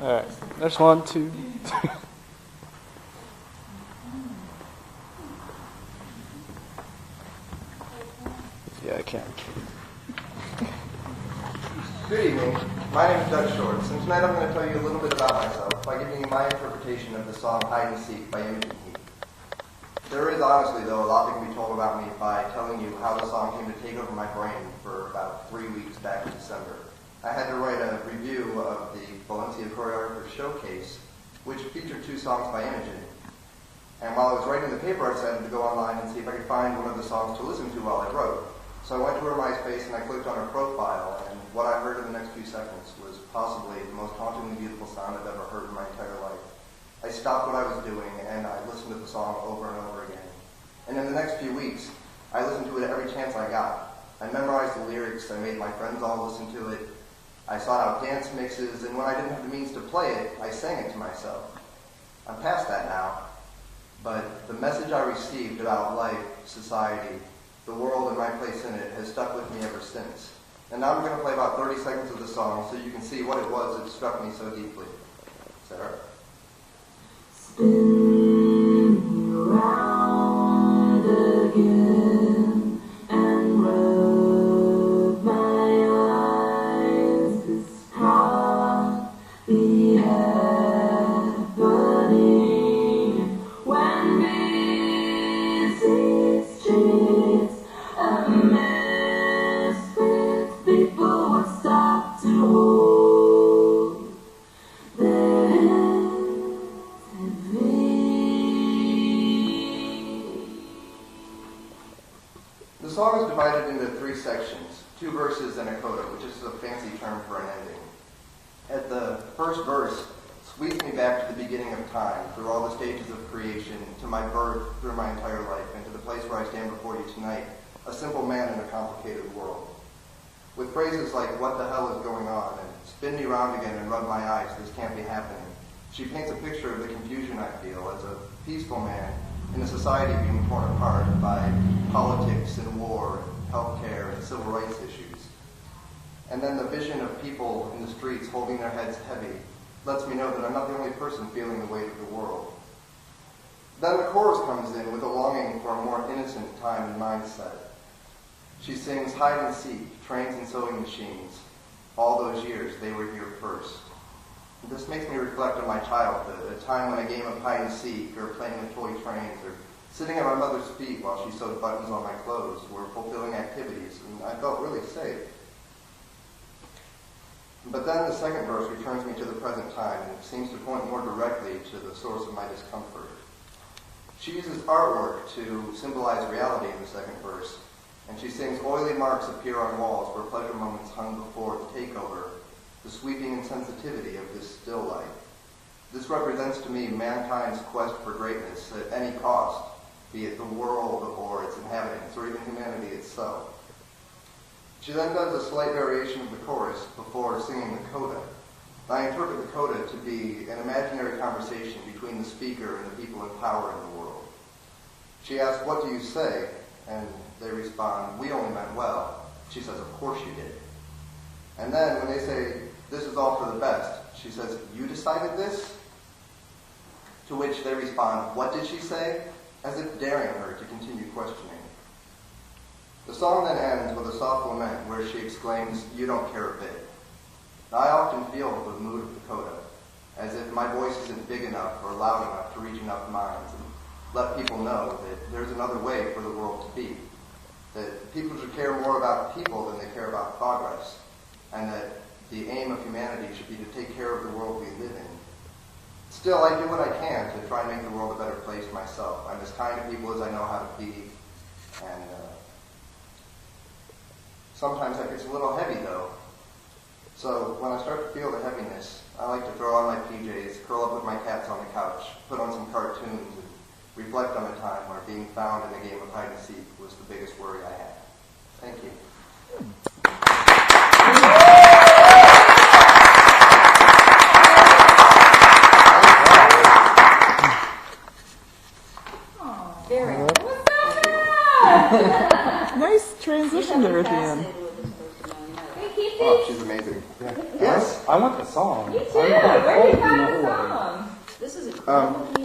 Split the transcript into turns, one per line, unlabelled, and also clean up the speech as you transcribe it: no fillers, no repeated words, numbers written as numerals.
All right. There's 1, 2. Yeah, I can.
Good evening. My name is Doug Shorts, and tonight I'm going to tell you a little bit about myself by giving you my interpretation of the song Hide and Seek by Imogen Heap. There is honestly, though, a lot that can be told about me by telling you how the song came to take over my brain for about 3 weeks back in December. I had to write a review of the Valencia Choreographer Showcase, which featured 2 songs by Imogen. And while I was writing the paper, I decided to go online and see if I could find one of the songs to listen to while I wrote. So I went to her MySpace and I clicked on her profile, and what I heard in the next few seconds was possibly the most hauntingly beautiful sound I've ever heard in my entire life. I stopped what I was doing and I listened to the song over and over again. And in the next few weeks, I listened to it every chance I got. I memorized the lyrics, I made my friends all listen to it, I sought out dance mixes, and when I didn't have the means to play it, I sang it to myself. I'm past that now, but the message I received about life, society, the world and my place in it has stuck with me ever since. And now I'm going to play about 30 seconds of the song so you can see what it was that struck me so deeply. Sarah?
Spin around again and rub my eyes. This can't be happening when busy streets a mess with people would stop to hold their hands and
The song is divided into 3 sections, 2 verses and a coda, which is a fancy term for an ending. At the first verse, sweeps me back to the beginning of time, through all the stages of creation, to my birth, through my entire life, and to the place where I stand before you tonight, a simple man in a complicated world. With phrases like, what the hell is going on, and spin me round again and rub my eyes, this can't be happening, she paints a picture of the confusion I feel as a peaceful man in a society being torn apart by politics and war, and healthcare and civil rights issues. And then the vision of people in the streets holding their heads heavy lets me know that I'm not the only person feeling the weight of the world. Then the chorus comes in with a longing for a more innocent time and mindset. She sings hide and seek, trains and sewing machines. All those years, they were here first. This makes me reflect on my childhood, a time when a game of hide and seek, or playing with toy trains, or sitting at my mother's feet while she sewed buttons on my clothes were fulfilling activities, and I felt really safe. But then the second verse returns me to the present time, and it seems to point more directly to the source of my discomfort. She uses artwork to symbolize reality in the second verse, and she sings oily marks appear on walls where pleasure moments hung before the takeover, the sweeping insensitivity of this still life. This represents to me mankind's quest for greatness at any cost, be it the world or its inhabitants, or even humanity itself. She then does a slight variation of the chorus before singing the coda. I interpret the coda to be an imaginary conversation between the speaker and the people in power in the world. She asks, what do you say? And they respond, we only meant well. She says, of course you did. And then when they say, this is all for the best, she says, you decided this? To which they respond, what did she say? As if daring her to continue questioning. The song then ends with a soft lament where she exclaims, you don't care a bit. Now, I often feel the mood of the coda, as if my voice isn't big enough or loud enough to reach enough minds and let people know that there's another way for the world to be, that people should care more about people than they care about progress, and that the aim of humanity should be to take care of the world we live in. Still, I do what I can to try and make the world a better place myself. I'm as kind to people as I know how to be, and sometimes that gets a little heavy, though. So when I start to feel the heaviness, I like to throw on my PJs, curl up with my cats on the couch, put on some cartoons, and reflect on a time where being found in a game of hide and seek was the biggest worry I had. Thank you.
Very good.
Nice transition there at the end.
Hey, Keith.
Oh, she's amazing. Yeah. Yes?
I want the song.
Me too.
I want
Where do you
the
have
whole
the
way.
song? This is a cool